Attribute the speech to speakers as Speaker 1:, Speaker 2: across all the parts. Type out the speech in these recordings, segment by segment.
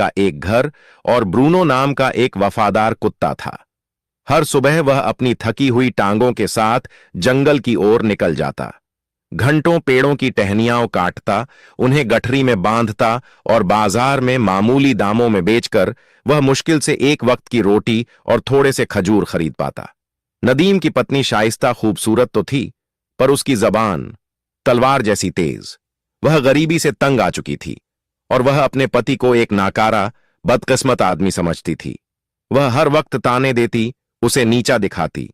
Speaker 1: का एक घर और ब्रूनो नाम का एक वफादार कुत्ता था। हर सुबह वह अपनी थकी हुई टांगों के साथ जंगल की ओर निकल जाता। घंटों पेड़ों की टहनियां काटता, उन्हें गठरी में बांधता और बाजार में मामूली दामों में बेचकर वह मुश्किल से एक वक्त की रोटी और थोड़े से खजूर खरीद पाता। नदीम की पत्नी शाइस्ता खूबसूरत तो थी, पर उसकी जबान तलवार जैसी तेज। वह गरीबी से तंग आ चुकी थी और वह अपने पति को एक नाकारा, बदकिस्मत आदमी समझती थी। वह हर वक्त ताने देती, उसे नीचा दिखाती।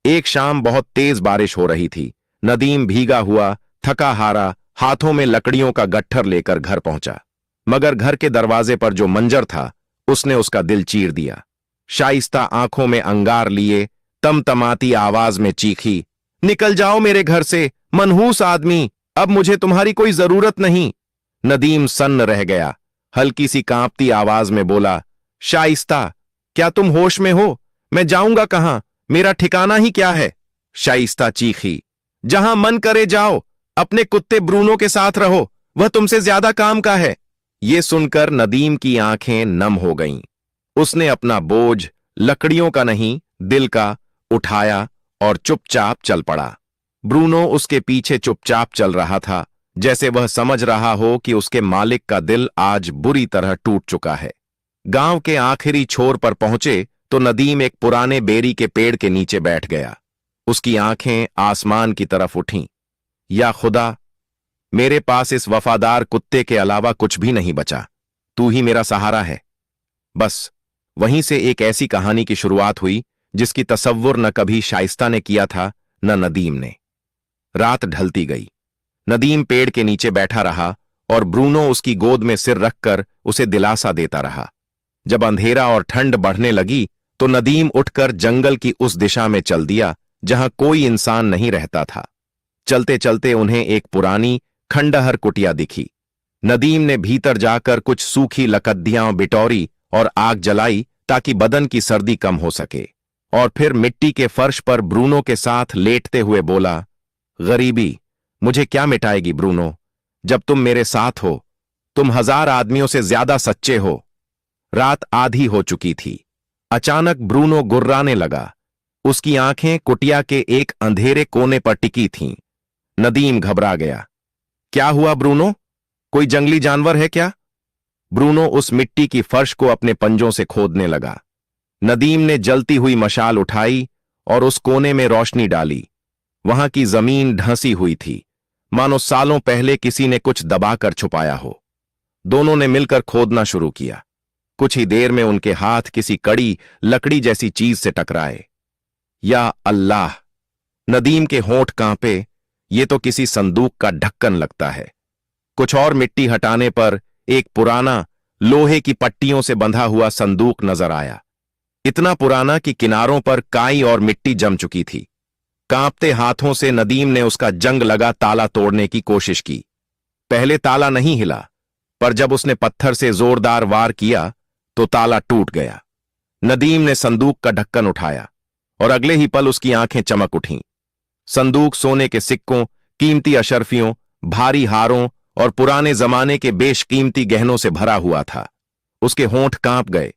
Speaker 1: एक शाम बहुत तेज बारिश हो रही थी। नदीम भीगा हुआ, थका हारा, हाथों में लकड़ियों का गट्ठर लेकर घर पहुंचा, मगर घर के दरवाजे पर जो मंजर था उसने उसका दिल चीर दिया। शाइस्ता आंखों में अंगार लिए तमतमाती आवाज में चीखी, निकल जाओ मेरे घर से, मनहूस आदमी, अब मुझे तुम्हारी कोई जरूरत नहीं। नदीम सन्न रह गया, हल्की सी कांपती आवाज में बोला, शाइस्ता, क्या तुम होश में हो? मैं जाऊंगा कहां? मेरा ठिकाना ही क्या है? शाइस्ता चीखी, जहां मन करे जाओ, अपने कुत्ते ब्रूनो के साथ रहो, वह तुमसे ज्यादा काम का है। यह सुनकर नदीम की आंखें नम हो गईं। उसने अपना बोझ, लकड़ियों का नहीं दिल का, उठाया और चुपचाप चल पड़ा। ब्रूनो उसके पीछे चुपचाप चल रहा था, जैसे वह समझ रहा हो कि उसके मालिक का दिल आज बुरी तरह टूट चुका है। गांव के आखिरी छोर पर पहुंचे तो नदीम एक पुराने बेरी के पेड़ के नीचे बैठ गया। उसकी आंखें आसमान की तरफ उठीं। या खुदा, मेरे पास इस वफादार कुत्ते के अलावा कुछ भी नहीं बचा, तू ही मेरा सहारा है। बस वहीं से एक ऐसी कहानी की शुरुआत हुई जिसकी तसव्वुर न कभी शाइस्ता ने किया था, न नदीम ने। रात ढलती गई। नदीम पेड़ के नीचे बैठा रहा और ब्रूनो उसकी गोद में सिर रखकर उसे दिलासा देता रहा। जब अंधेरा और ठंड बढ़ने लगी तो नदीम उठकर जंगल की उस दिशा में चल दिया जहां कोई इंसान नहीं रहता था। चलते चलते उन्हें एक पुरानी खंडहर कुटिया दिखी। नदीम ने भीतर जाकर कुछ सूखी लकड़ियां बिटौरी और आग जलाई ताकि बदन की सर्दी कम हो सके, और फिर मिट्टी के फर्श पर ब्रूनो के साथ लेटते हुए बोला, गरीबी मुझे क्या मिटाएगी ब्रूनो, जब तुम मेरे साथ हो। तुम 1000 आदमियों से ज्यादा सच्चे हो। रात आधी हो चुकी थी। अचानक ब्रूनो गुर्राने लगा। उसकी आंखें कुटिया के एक अंधेरे कोने पर टिकी थीं। नदीम घबरा गया। क्या हुआ ब्रूनो? कोई जंगली जानवर है क्या? ब्रूनो उस मिट्टी की फर्श को अपने पंजों से खोदने लगा। नदीम ने जलती हुई मशाल उठाई और उस कोने में रोशनी डाली। वहां की जमीन ढंसी हुई थी, मानो सालों पहले किसी ने कुछ दबाकर छुपाया हो। दोनों ने मिलकर खोदना शुरू किया। कुछ ही देर में उनके हाथ किसी कड़ी लकड़ी जैसी चीज से टकराए। या अल्लाह! नदीम के होंठ कांपे। ये तो किसी संदूक का ढक्कन लगता है। कुछ और मिट्टी हटाने पर एक पुराना लोहे की पट्टियों से बंधा हुआ संदूक नजर आया। इतना पुराना कि किनारों पर काई और मिट्टी जम चुकी थी। कांपते हाथों से नदीम ने उसका जंग लगा ताला तोड़ने की कोशिश की। पहले ताला नहीं हिला, पर जब उसने पत्थर से जोरदार वार किया तो ताला टूट गया। नदीम ने संदूक का ढक्कन उठाया और अगले ही पल उसकी आंखें चमक उठीं। संदूक सोने के सिक्कों, कीमती अशर्फियों, भारी हारों और पुराने जमाने के बेशकीमती गहनों से भरा हुआ था। उसके होंठ कांप गए।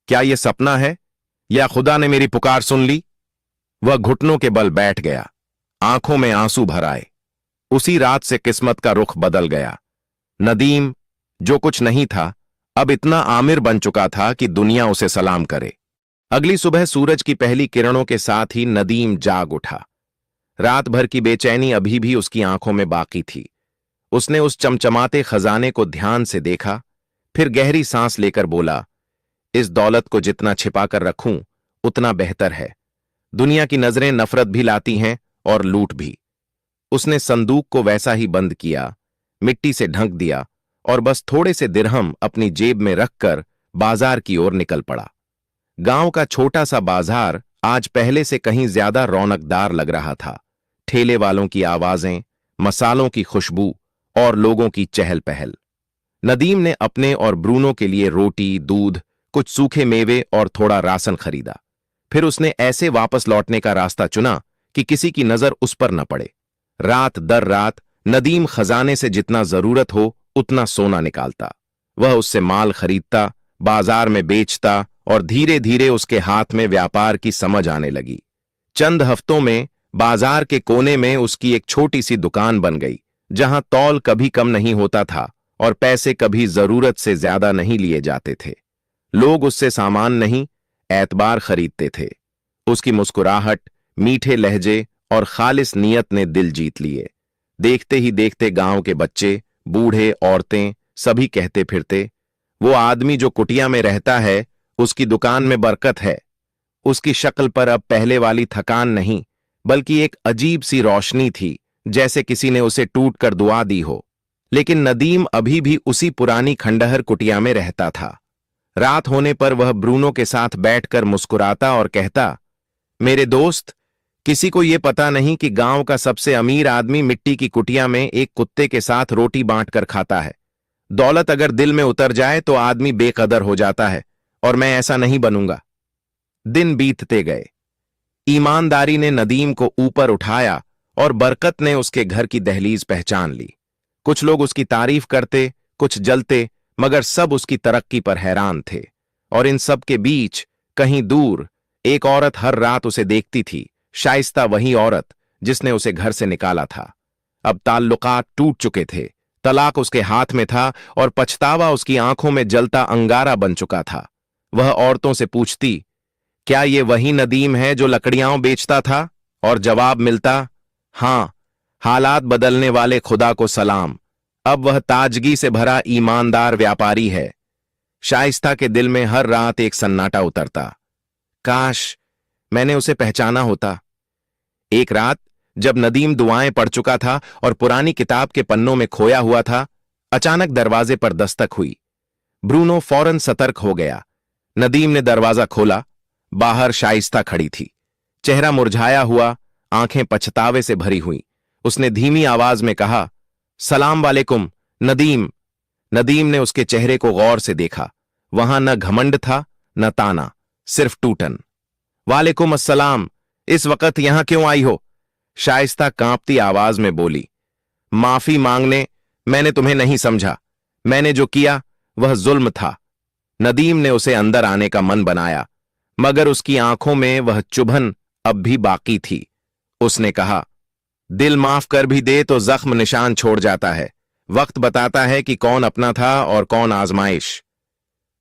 Speaker 1: क्या यह सपना है या खुदा ने मेरी पुकार सुन ली? वह घुटनों के बल बैठ गया, आंखों में आंसू भर आए। उसी रात से किस्मत का रुख बदल गया। नदीम, जो कुछ नहीं था, अब इतना आमिर बन चुका था कि दुनिया उसे सलाम करे। अगली सुबह सूरज की पहली किरणों के साथ ही नदीम जाग उठा। रात भर की बेचैनी अभी भी उसकी आंखों में बाकी थी। उसने उस चमचमाते खजाने को ध्यान से देखा, फिर गहरी सांस लेकर बोला, इस दौलत को जितना छिपा कर रखूं उतना बेहतर है। दुनिया की नजरें नफरत भी लाती हैं और लूट भी। उसने संदूक को वैसा ही बंद किया, मिट्टी से ढक दिया और बस थोड़े से दिरहम अपनी जेब में रखकर बाजार की ओर निकल पड़ा। गांव का छोटा सा बाजार आज पहले से कहीं ज्यादा रौनकदार लग रहा था। ठेले वालों की आवाजें, मसालों की खुशबू और लोगों की चहल पहल। नदीम ने अपने और ब्रूनो के लिए रोटी, दूध, कुछ सूखे मेवे और थोड़ा राशन खरीदा। फिर उसने ऐसे वापस लौटने का रास्ता चुना कि किसी की नजर उस पर न पड़े। रात दर रात नदीम खजाने से जितना जरूरत हो उतना सोना निकालता। वह उससे माल खरीदता, बाजार में बेचता और धीरे धीरे उसके हाथ में व्यापार की समझ आने लगी। चंद हफ्तों में बाजार के कोने में उसकी एक छोटी सी दुकान बन गई, जहां तौल कभी कम नहीं होता था और पैसे कभी जरूरत से ज्यादा नहीं लिए जाते थे। लोग उससे सामान नहीं, एतबार खरीदते थे। उसकी मुस्कुराहट, मीठे लहजे और खालिस नियत ने दिल जीत लिए। देखते ही देखते गांव के बच्चे, बूढ़े, औरतें सभी कहते फिरते, वो आदमी जो कुटिया में रहता है, उसकी दुकान में बरकत है। उसकी शक्ल पर अब पहले वाली थकान नहीं, बल्कि एक अजीब सी रोशनी थी, जैसे किसी ने उसे टूट कर दुआ दी हो। लेकिन नदीम अभी भी उसी पुरानी खंडहर कुटिया में रहता था। रात होने पर वह ब्रूनो के साथ बैठकर मुस्कुराता और कहता, मेरे दोस्त, किसी को यह पता नहीं कि गांव का सबसे अमीर आदमी मिट्टी की कुटिया में एक कुत्ते के साथ रोटी बांटकर खाता है। दौलत अगर दिल में उतर जाए तो आदमी बेकदर हो जाता है, और मैं ऐसा नहीं बनूंगा। दिन बीतते गए। ईमानदारी ने नदीम को ऊपर उठाया और बरकत ने उसके घर की दहलीज पहचान ली। कुछ लोग उसकी तारीफ करते, कुछ जलते, मगर सब उसकी तरक्की पर हैरान थे। और इन सब के बीच कहीं दूर एक औरत हर रात उसे देखती थी, शाइस्ता, वही औरत जिसने उसे घर से निकाला था। अब ताल्लुकात टूट चुके थे, तलाक उसके हाथ में था और पछतावा उसकी आंखों में जलता अंगारा बन चुका था। वह औरतों से पूछती, क्या ये वही नदीम है जो लकड़ियां बेचता था? और जवाब मिलता, हां, हालात बदलने वाले खुदा को सलाम, अब वह ताजगी से भरा ईमानदार व्यापारी है। शाइस्ता के दिल में हर रात एक सन्नाटा उतरता, काश मैंने उसे पहचाना होता। एक रात जब नदीम दुआएं पढ़ चुका था और पुरानी किताब के पन्नों में खोया हुआ था, अचानक दरवाजे पर दस्तक हुई। ब्रूनो फौरन सतर्क हो गया। नदीम ने दरवाजा खोला। बाहर शाइस्ता खड़ी थी, चेहरा मुरझाया हुआ, आंखें पछतावे से भरी हुई। उसने धीमी आवाज में कहा, सलाम वालेकुम नदीम। नदीम ने उसके चेहरे को गौर से देखा। वहां न घमंड था, न ताना, सिर्फ टूटन। वालेकुम अस्सलाम, इस वक्त यहां क्यों आई हो? शाइस्ता कांपती आवाज में बोली, माफी मांगने, मैंने तुम्हें नहीं समझा। मैंने जो किया वह जुल्म था। नदीम ने उसे अंदर आने का मन बनाया, मगर उसकी आंखों में वह चुभन अब भी बाकी थी। उसने कहा, दिल माफ कर भी दे तो जख्म निशान छोड़ जाता है। वक्त बताता है कि कौन अपना था और कौन आजमाइश।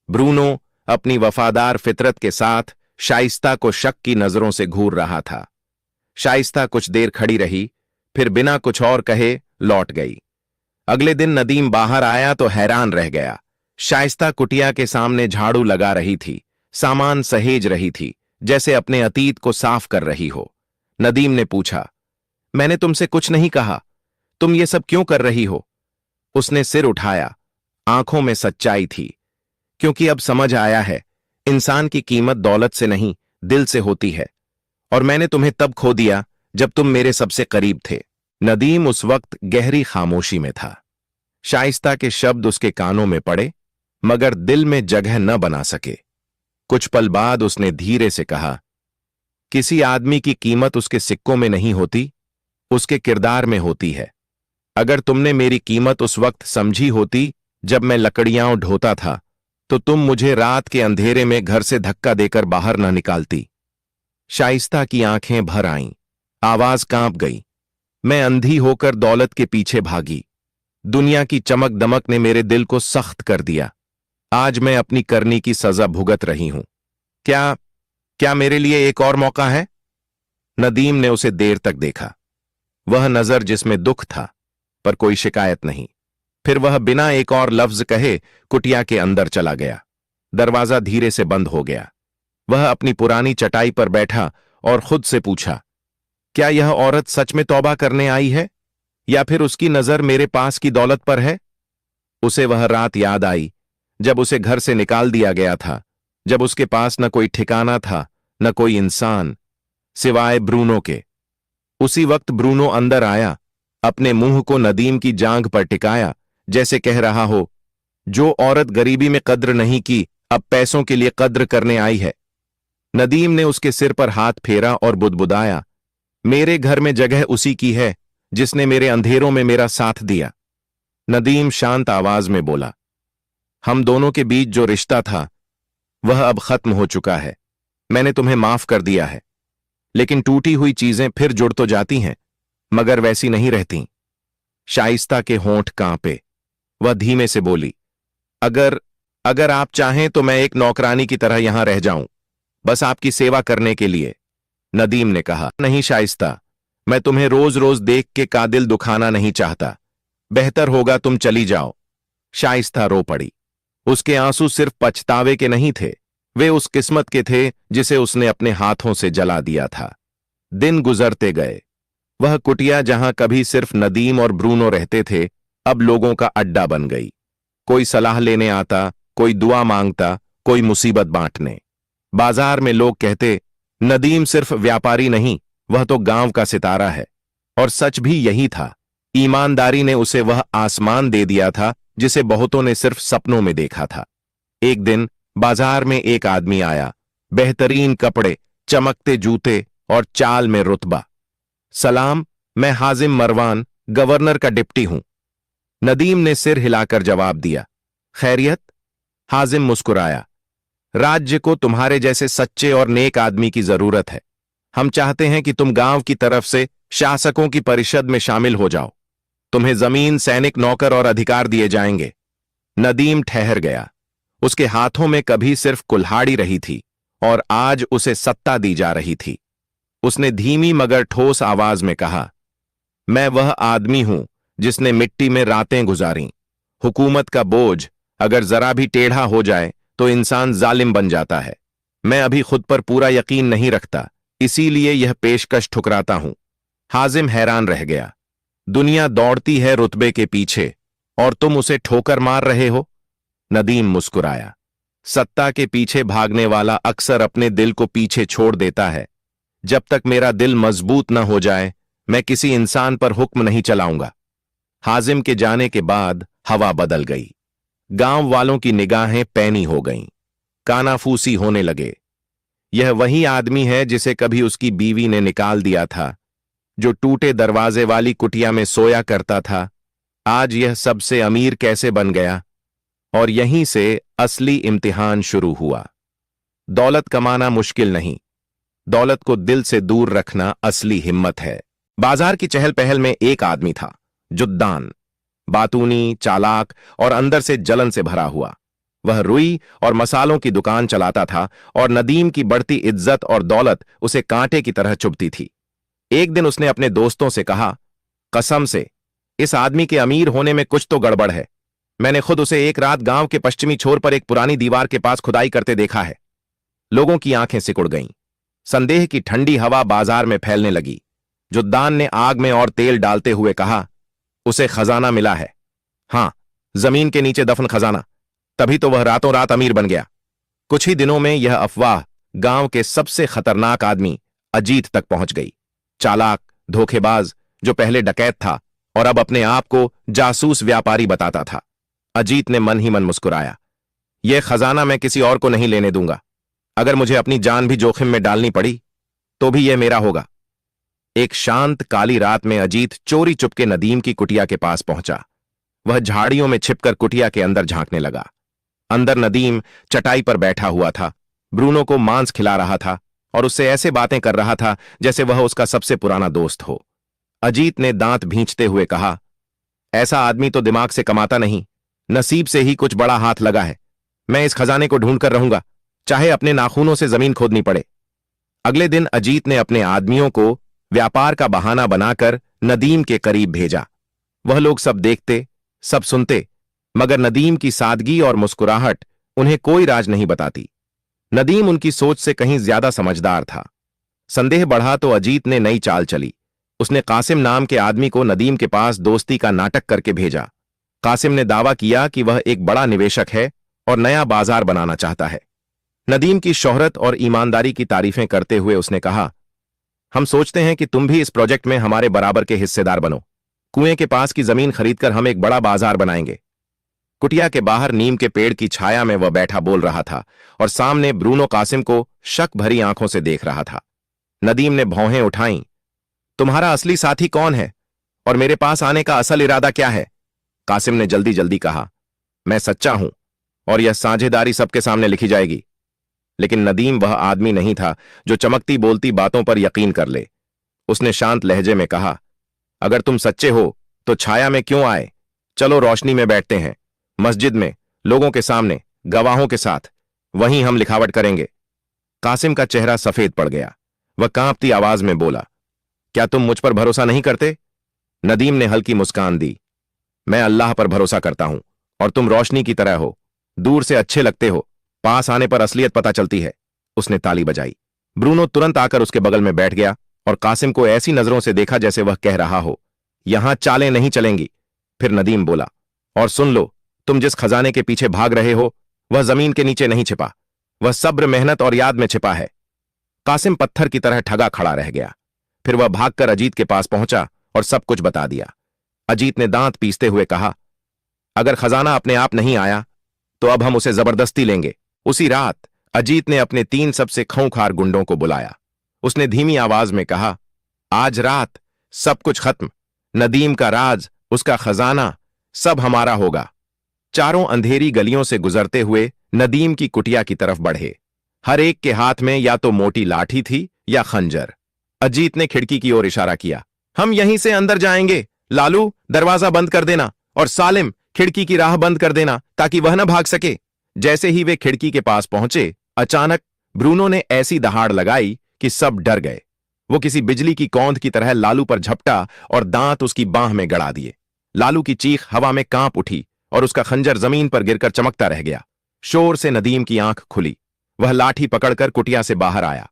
Speaker 1: ब्रूनो अपनी वफादार फितरत के साथ शाइस्ता को शक की नजरों से घूर रहा था। शाइस्ता कुछ देर खड़ी रही, फिर बिना कुछ और कहे लौट गई। अगले दिन नदीम बाहर आया तो हैरान रह गया। शाइस्ता कुटिया के सामने झाड़ू लगा रही थी, सामान सहेज रही थी, जैसे अपने अतीत को साफ कर रही हो। नदीम ने पूछा, मैंने तुमसे कुछ नहीं कहा, तुम ये सब क्यों कर रही हो? उसने सिर उठाया, आंखों में सच्चाई थी, क्योंकि अब समझ आया है, इंसान की कीमत दौलत से नहीं, दिल से होती है। और मैंने तुम्हें तब खो दिया जब तुम मेरे सबसे करीब थे। नदीम उस वक्त गहरी खामोशी में था। शाइस्ता के शब्द उसके कानों में पड़े, मगर दिल में जगह न बना सके। कुछ पल बाद उसने धीरे से कहा, किसी आदमी की कीमत उसके सिक्कों में नहीं होती, उसके किरदार में होती है। अगर तुमने मेरी कीमत उस वक्त समझी होती जब मैं लकड़ियां ढोता था, तो तुम मुझे रात के अंधेरे में घर से धक्का देकर बाहर न निकालती। शाइस्ता की आंखें भर आईं, आवाज कांप गई। मैं अंधी होकर दौलत के पीछे भागी। दुनिया की चमक दमक ने मेरे दिल को सख्त कर दिया। आज मैं अपनी करनी की सजा भुगत रही हूं। क्या क्या मेरे लिए एक और मौका है? नदीम ने उसे देर तक देखा, वह नजर जिसमें दुख था पर कोई शिकायत नहीं। फिर वह बिना एक और लफ्ज कहे कुटिया के अंदर चला गया। दरवाजा धीरे से बंद हो गया। वह अपनी पुरानी चटाई पर बैठा और खुद से पूछा, क्या यह औरत सच में तौबा करने आई है, या फिर उसकी नजर मेरे पास की दौलत पर है? उसे वह रात याद आई जब उसे घर से निकाल दिया गया था, जब उसके पास न कोई ठिकाना था, न कोई इंसान, सिवाय ब्रूनो के। उसी वक्त ब्रूनो अंदर आया, अपने मुंह को नदीम की जांघ पर टिकाया, जैसे कह रहा हो, जो औरत गरीबी में कद्र नहीं की, अब पैसों के लिए कद्र करने आई है। नदीम ने उसके सिर पर हाथ फेरा और बुदबुदाया, मेरे घर में जगह उसी की है जिसने मेरे अंधेरों में मेरा साथ दिया। नदीम शांत आवाज में बोला, हम दोनों के बीच जो रिश्ता था वह अब खत्म हो चुका है। मैंने तुम्हें माफ कर दिया है, लेकिन टूटी हुई चीजें फिर जुड़ तो जाती हैं, मगर वैसी नहीं रहती। शाइस्ता के होंठ कांपे। वह धीमे से बोली, अगर अगर आप चाहें तो मैं एक नौकरानी की तरह यहां रह जाऊं, बस आपकी सेवा करने के लिए। नदीम ने कहा, नहीं शाइस्ता, मैं तुम्हें रोज रोज देख के का दिल दुखाना नहीं चाहता। बेहतर होगा तुम चली जाओ। शाइस्ता रो पड़ी। उसके आंसू सिर्फ पछतावे के नहीं थे, वे उस किस्मत के थे जिसे उसने अपने हाथों से जला दिया था। दिन गुजरते गए। वह कुटिया जहां कभी सिर्फ नदीम और ब्रूनो रहते थे, अब लोगों का अड्डा बन गई। कोई सलाह लेने आता, कोई दुआ मांगता, कोई मुसीबत बांटने। बाजार में लोग कहते, नदीम सिर्फ व्यापारी नहीं, वह तो गांव का सितारा है। और सच भी यही था। ईमानदारी ने उसे वह आसमान दे दिया था जिसे बहुतों ने सिर्फ सपनों में देखा था। एक दिन बाजार में एक आदमी आया, बेहतरीन कपड़े, चमकते जूते और चाल में रुतबा। सलाम, मैं हाजिम मरवान, गवर्नर का डिप्टी हूं। नदीम ने सिर हिलाकर जवाब दिया, खैरियत? हाजिम मुस्कुराया, राज्य को तुम्हारे जैसे सच्चे और नेक आदमी की जरूरत है। हम चाहते हैं कि तुम गांव की तरफ से शासकों की परिषद में शामिल हो जाओ। तुम्हें जमीन, सैनिक, नौकर और अधिकार दिए जाएंगे। नदीम ठहर गया। उसके हाथों में कभी सिर्फ कुल्हाड़ी रही थी और आज उसे सत्ता दी जा रही थी। उसने धीमी मगर ठोस आवाज में कहा, मैं वह आदमी हूं जिसने मिट्टी में रातें गुजारी। हुकूमत का बोझ अगर जरा भी टेढ़ा हो जाए तो इंसान जालिम बन जाता है। मैं अभी खुद पर पूरा यकीन नहीं रखता, इसीलिए यह पेशकश ठुकराता हूं। हाजिम हैरान रह गया। दुनिया दौड़ती है रुतबे के पीछे और तुम उसे ठोकर मार रहे हो? नदीम मुस्कुराया, सत्ता के पीछे भागने वाला अक्सर अपने दिल को पीछे छोड़ देता है। जब तक मेरा दिल मजबूत न हो जाए, मैं किसी इंसान पर हुक्म नहीं चलाऊंगा। हाजिम के जाने के बाद हवा बदल गई। गांव वालों की निगाहें पैनी हो गईं, कानाफूसी होने लगे। यह वही आदमी है जिसे कभी उसकी बीवी ने निकाल दिया था, जो टूटे दरवाजे वाली कुटिया में सोया करता था। आज यह सबसे अमीर कैसे बन गया? और यहीं से असली इम्तिहान शुरू हुआ। दौलत कमाना मुश्किल नहीं, दौलत को दिल से दूर रखना असली हिम्मत है। बाजार की चहल पहल में एक आदमी था, जुद्दान, बातूनी, चालाक और अंदर से जलन से भरा हुआ। वह रुई और मसालों की दुकान चलाता था और नदीम की बढ़ती इज्जत और दौलत उसे कांटे की तरह चुभती थी। एक दिन उसने अपने दोस्तों से कहा, कसम से इस आदमी के अमीर होने में कुछ तो गड़बड़ है। मैंने खुद उसे एक रात गांव के पश्चिमी छोर पर एक पुरानी दीवार के पास खुदाई करते देखा है। लोगों की आंखें सिकुड़ गईं। संदेह की ठंडी हवा बाजार में फैलने लगी। जुद्दान ने आग में और तेल डालते हुए कहा, उसे खजाना मिला है। हां, जमीन के नीचे दफन खजाना। तभी तो वह रातों रात अमीर बन गया। कुछ ही दिनों में यह अफवाह गांव के सबसे खतरनाक आदमी अजीत तक पहुंच गई। चालाक, धोखेबाज, जो पहले डकैत था और अब अपने आप को जासूस व्यापारी बताता था। अजीत ने मन ही मन मुस्कुराया, यह खजाना मैं किसी और को नहीं लेने दूंगा। अगर मुझे अपनी जान भी जोखिम में डालनी पड़ी तो भी यह मेरा होगा। एक शांत काली रात में अजीत चोरी चुपके नदीम की कुटिया के पास पहुंचा। वह झाड़ियों में छिपकर कुटिया के अंदर झांकने लगा। अंदर नदीम चटाई पर बैठा हुआ था, ब्रूनो को मांस खिला रहा था और उससे ऐसे बातें कर रहा था जैसे वह उसका सबसे पुराना दोस्त हो। अजीत ने दांत भींचते हुए कहा, ऐसा आदमी तो दिमाग से कमाता नहीं, नसीब से ही कुछ बड़ा हाथ लगा है। मैं इस खजाने को ढूंढकर रहूंगा, चाहे अपने नाखूनों से जमीन खोदनी पड़े। अगले दिन अजीत ने अपने आदमियों को व्यापार का बहाना बनाकर नदीम के करीब भेजा। वह लोग सब देखते, सब सुनते, मगर नदीम की सादगी और मुस्कुराहट उन्हें कोई राज नहीं बताती। नदीम उनकी सोच से कहीं ज्यादा समझदार था। संदेह बढ़ा तो अजीत ने नई चाल चली। उसने कासिम नाम के आदमी को नदीम के पास दोस्ती का नाटक करके भेजा। कासिम ने दावा किया कि वह एक बड़ा निवेशक है और नया बाजार बनाना चाहता है। नदीम की शोहरत और ईमानदारी की तारीफें करते हुए उसने कहा, हम सोचते हैं कि तुम भी इस प्रोजेक्ट में हमारे बराबर के हिस्सेदार बनो। कुएं के पास की जमीन खरीदकर हम एक बड़ा बाजार बनाएंगे। कुटिया के बाहर नीम के पेड़ की छाया में वह बैठा बोल रहा था और सामने ब्रूनो कासिम को शक भरी आंखों से देख रहा था। नदीम ने भौहें उठाईं, तुम्हारा असली साथी कौन है और मेरे पास आने का असल इरादा क्या है? कासिम ने जल्दी जल्दी कहा, मैं सच्चा हूं, और यह साझेदारी सबके सामने लिखी जाएगी। लेकिन नदीम वह आदमी नहीं था जो चमकती बोलती बातों पर यकीन कर ले। उसने शांत लहजे में कहा, अगर तुम सच्चे हो तो छाया में क्यों आए? चलो रोशनी में बैठते हैं, मस्जिद में, लोगों के सामने, गवाहों के साथ। वहीं हम लिखावट करेंगे। कासिम का चेहरा सफेद पड़ गया। वह कांपती आवाज में बोला, क्या तुम मुझ पर भरोसा नहीं करते? नदीम ने हल्की मुस्कान दी। मैं अल्लाह पर भरोसा करता हूं और तुम रोशनी की तरह हो। दूर से अच्छे लगते हो, पास आने पर असलियत पता चलती है। उसने ताली बजाई। ब्रूनो तुरंत आकर उसके बगल में बैठ गया और कासिम को ऐसी नजरों से देखा जैसे वह कह रहा हो, यहां चालें नहीं चलेंगी। फिर नदीम बोला, और सुन लो, तुम जिस खजाने के पीछे भाग रहे हो वह जमीन के नीचे नहीं छिपा, वह सब्र, मेहनत और याद में छिपा है। कासिम पत्थर की तरह ठगा खड़ा रह गया। फिर वह भागकर अजीत के पास पहुंचा और सब कुछ बता दिया। अजीत ने दांत पीसते हुए कहा, अगर खजाना अपने आप नहीं आया तो अब हम उसे जबरदस्ती लेंगे। उसी रात अजीत ने अपने 3 सबसे खूंखार गुंडों को बुलाया। उसने धीमी आवाज में कहा, आज रात सब कुछ खत्म। नदीम का राज, उसका खजाना, सब हमारा होगा। चारों अंधेरी गलियों से गुजरते हुए नदीम की कुटिया की तरफ बढ़े। हर एक के हाथ में या तो मोटी लाठी थी या खंजर। अजीत ने खिड़की की ओर इशारा किया, हम यहीं से अंदर जाएंगे। लालू, दरवाजा बंद कर देना, और सालिम, खिड़की की राह बंद कर देना ताकि वह न भाग सके। जैसे ही वे खिड़की के पास पहुंचे, अचानक ब्रूनो ने ऐसी दहाड़ लगाई कि सब डर गए। वो किसी बिजली की कौंध की तरह लालू पर झपटा और दांत उसकी बांह में गड़ा दिए। लालू की चीख हवा में कांप उठी और उसका खंजर जमीन पर गिरकर चमकता रह गया। शोर से नदीम की आंख खुली। वह लाठी पकड़कर कुटिया से बाहर आया।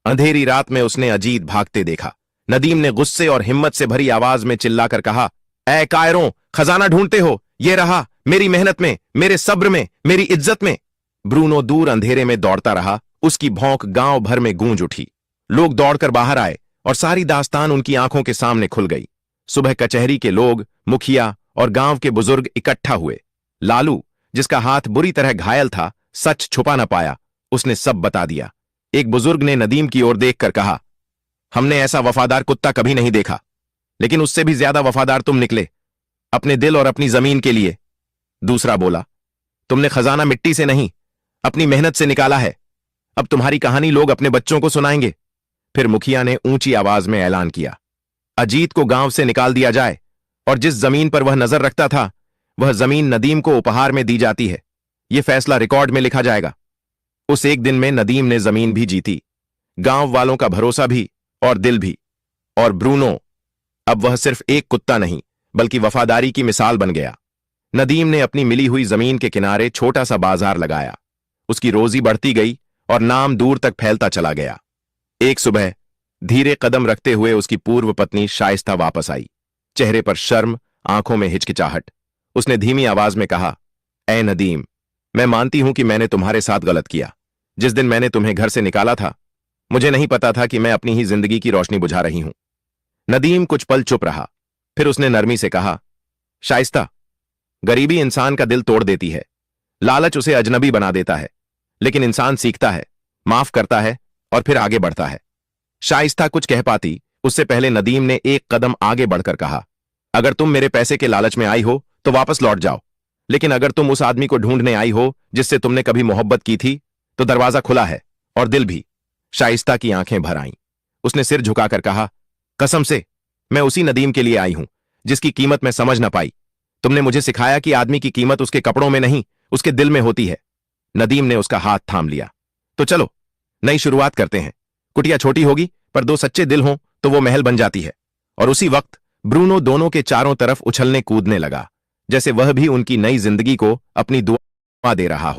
Speaker 1: अंधेरी रात में उसने अजीत भागते देखा। नदीम ने गुस्से और हिम्मत से भरी आवाज में चिल्लाकर कहा, ऐ कायरों, खजाना ढूंढते हो? ये रहा, मेरी मेहनत में, मेरे सब्र में, मेरी इज्जत में। ब्रूनो दूर अंधेरे में दौड़ता रहा। उसकी भौंक गांव भर में गूंज उठी। लोग दौड़कर बाहर आए और सारी दास्तान उनकी आंखों के सामने खुल गई। सुबह कचहरी के लोग, मुखिया और गांव के बुजुर्ग इकट्ठा हुए। लालू, जिसका हाथ बुरी तरह घायल था, सच छुपा न पाया। उसने सब बता दिया। एक बुजुर्ग ने नदीम की ओर देखकर कहा, हमने ऐसा वफादार कुत्ता कभी नहीं देखा, लेकिन उससे भी ज्यादा वफादार तुम निकले, अपने दिल और अपनी जमीन के लिए। दूसरा बोला, तुमने खजाना मिट्टी से नहीं, अपनी मेहनत से निकाला है। अब तुम्हारी कहानी लोग अपने बच्चों को सुनाएंगे। फिर मुखिया ने ऊंची आवाज में ऐलान किया, अजीत को गांव से निकाल दिया जाए और जिस जमीन पर वह नजर रखता था वह जमीन नदीम को उपहार में दी जाती है। यह फैसला रिकॉर्ड में लिखा जाएगा। उस एक दिन में नदीम ने जमीन भी जीती, गांव वालों का भरोसा भी और दिल भी। और ब्रूनो, अब वह सिर्फ एक कुत्ता नहीं बल्कि वफादारी की मिसाल बन गया। नदीम ने अपनी मिली हुई जमीन के किनारे छोटा सा बाजार लगाया। उसकी रोजी बढ़ती गई और नाम दूर तक फैलता चला गया। एक सुबह धीरे कदम रखते हुए उसकी पूर्व पत्नी शाइस्ता वापस आई। चेहरे पर शर्म, आंखों में हिचकिचाहट। उसने धीमी आवाज में कहा, ऐ नदीम, मैं मानती हूं कि मैंने तुम्हारे साथ गलत किया। जिस दिन मैंने तुम्हें घर से निकाला था, मुझे नहीं पता था कि मैं अपनी ही जिंदगी की रोशनी बुझा रही हूं। नदीम कुछ पल चुप रहा। फिर उसने नरमी से कहा, शाइस्ता, गरीबी इंसान का दिल तोड़ देती है, लालच उसे अजनबी बना देता है, लेकिन इंसान सीखता है, माफ करता है और फिर आगे बढ़ता है। शाइस्ता कुछ कह पाती उससे पहले नदीम ने एक कदम आगे बढ़कर कहा, अगर तुम मेरे पैसे के लालच में आई हो तो वापस लौट जाओ, लेकिन अगर तुम उस आदमी को ढूंढने आई हो जिससे तुमने कभी मोहब्बत की थी तो दरवाजा खुला है और दिल भी। शाइस्ता की आंखें भर आईं। उसने सिर झुकाकर कहा, कसम से, मैं उसी नदीम के लिए आई हूं जिसकी कीमत मैं समझ न पाई। तुमने मुझे सिखाया कि आदमी की कीमत उसके कपड़ों में नहीं, उसके दिल में होती है। नदीम ने उसका हाथ थाम लिया। तो चलो नई शुरुआत करते हैं। कुटिया छोटी होगी पर 2 सच्चे दिल हों तो वो महल बन जाती है। और उसी वक्त ब्रूनो दोनों के चारों तरफ उछलने कूदने लगा, जैसे वह भी उनकी नई जिंदगी को अपनी दुआ दे रहा हो।